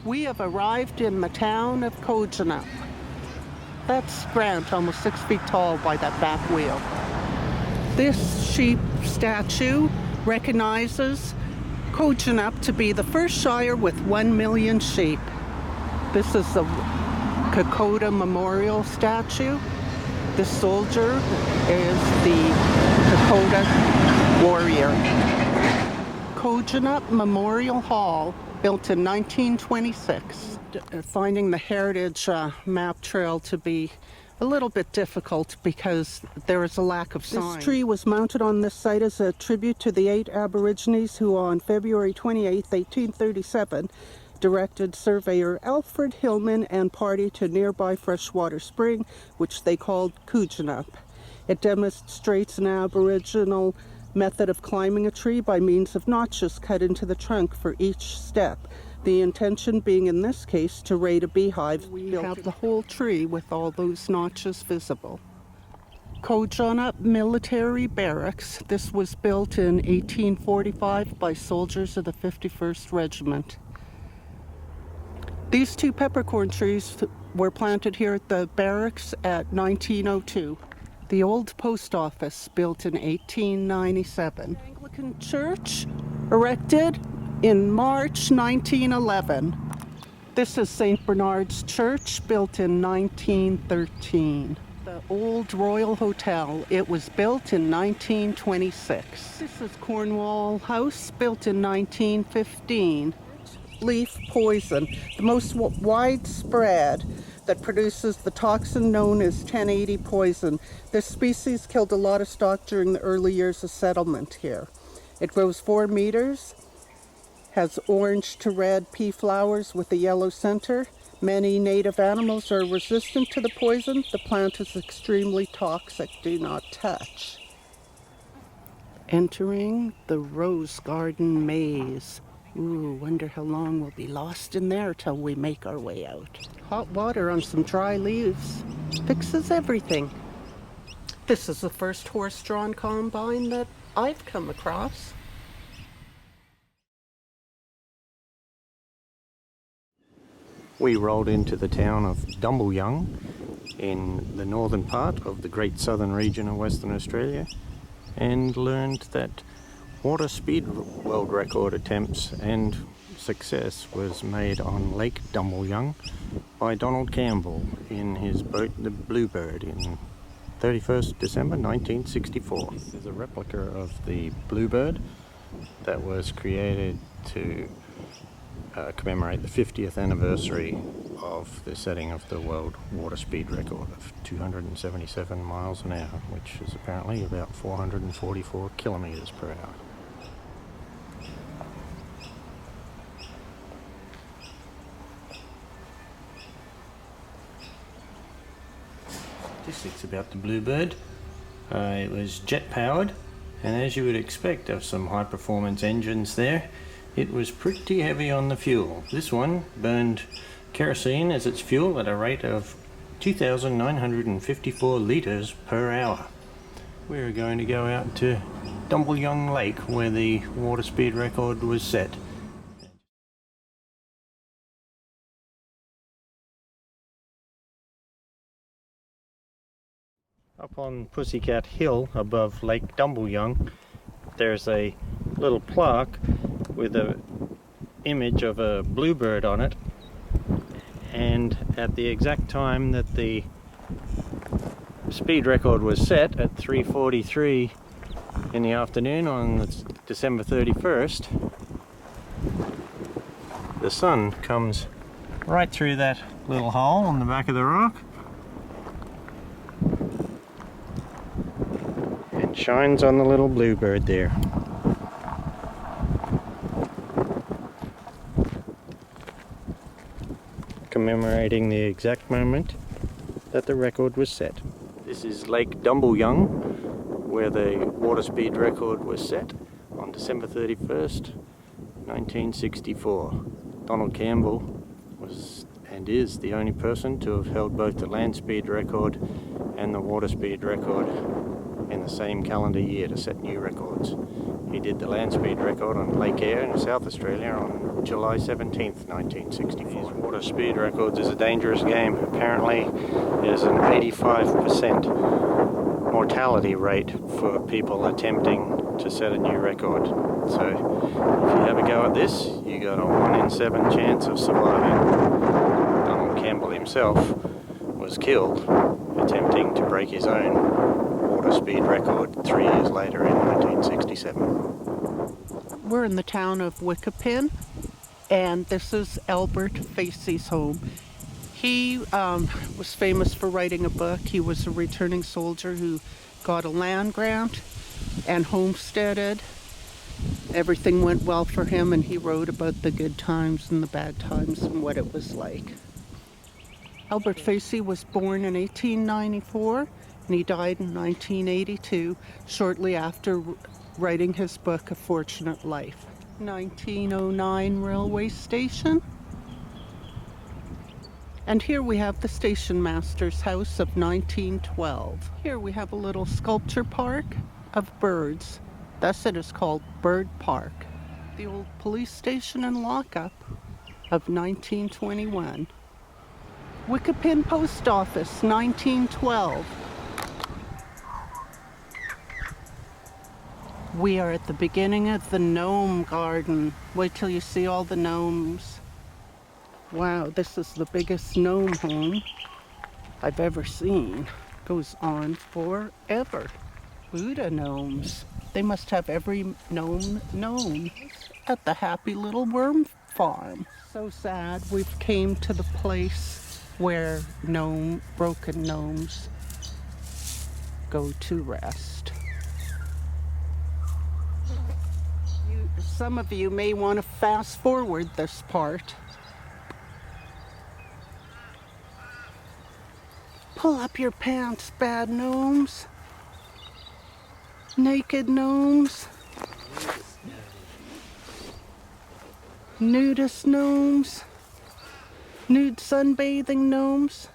We have arrived in the town of Kojonup. That's Grant, almost 6 feet tall by that back wheel. This sheep statue recognizes Kojonup to be the first shire with 1 million sheep. This is the Kokoda memorial statue. This soldier is the Kokoda warrior. Kojonup Memorial Hall, built in 1926. Finding the heritage map trail to be a little bit difficult because there is a lack of signs. This tree was mounted on this site as a tribute to the 8 Aborigines who on February 28, 1837, directed surveyor Alfred Hillman and party to nearby freshwater spring, which they called Kojonup. It demonstrates an Aboriginal method of climbing a tree by means of notches cut into the trunk for each step. The intention being in this case to raid a beehive. We have the whole tree with all those notches visible. Kojonup Military Barracks. This was built in 1845 by soldiers of the 51st Regiment. These 2 peppercorn trees were planted here at the barracks at 1902. The old post office, built in 1897. Anglican church, erected in March 1911. This is St. Bernard's Church, built in 1913. The old Royal Hotel, it was built in 1926. This is Cornwall House, built in 1915. Leaf poison, the most widespread, that produces the toxin known as 1080 poison. This species killed a lot of stock during the early years of settlement here. It grows 4 meters, has orange to red pea flowers with a yellow center. Many native animals are resistant to the poison. The plant is extremely toxic. Do not touch. Entering the rose garden maze. Ooh, wonder how long we'll be lost in there till we make our way out. Hot water on some dry leaves fixes everything. This is the first horse-drawn combine that I've come across. We rolled into the town of Dumbleyung in the northern part of the Great Southern region of Western Australia and learned that water speed world record attempts and success was made on Lake Dumbleyung by Donald Campbell in his boat, the Bluebird, in 31st December 1964. This is a replica of the Bluebird that was created to commemorate the 50th anniversary of the setting of the world water speed record of 277 miles an hour, which is apparently about 444 kilometers per hour. Statistics about the Bluebird. It was jet powered, and as you would expect of some high performance engines there, it was pretty heavy on the fuel. This one burned kerosene as its fuel at a rate of 2,954 litres per hour. We're going to go out to Dumbleyung Lake where the water speed record was set. Up on Pussycat Hill above Lake Dumbleyung, there's a little plaque with an image of a bluebird on it, and at the exact time that the speed record was set at 3:43 in the afternoon on December 31st, the sun comes right through that little hole on the back of the rock and shines on the little bluebird there. Commemorating the exact moment that the record was set. This is Lake Dumbleyung, where the water speed record was set on December 31st, 1964. Donald Campbell was and is the only person to have held both the land speed record and the water speed record in the same calendar year to set new records. He did the land speed record on Lake Eyre in South Australia on July 17th, 1964. These water speed records is a dangerous game. Apparently there's an 85% mortality rate for people attempting to set a new record. So if you have a go at this, you got a 1 in 7 chance of surviving. Donald Campbell himself was killed attempting to break his own water speed record 3 years later in 1967. We're in the town of Wickepin, and this is Albert Facey's home. He was famous for writing a book. He was a returning soldier who got a land grant and homesteaded. Everything went well for him, and he wrote about the good times and the bad times and what it was like. Albert Facey was born in 1894, and he died in 1982, shortly after writing his book, A Fortunate Life. 1909 railway station. And here we have the station master's house of 1912. Here we have a little sculpture park of birds. Thus it is called Bird Park. The old police station and lockup of 1921. Wickepin Post Office, 1912. We are at the beginning of the gnome garden. Wait till you see all the gnomes. Wow, this is the biggest gnome home I've ever seen. Goes on forever. Buddha gnomes. They must have every gnome known at the happy little worm farm. So sad we've came to the place where broken gnomes go to rest. Some of you may want to fast forward this part. Pull up your pants, bad gnomes. Naked gnomes. Nudist gnomes. Nude sunbathing gnomes.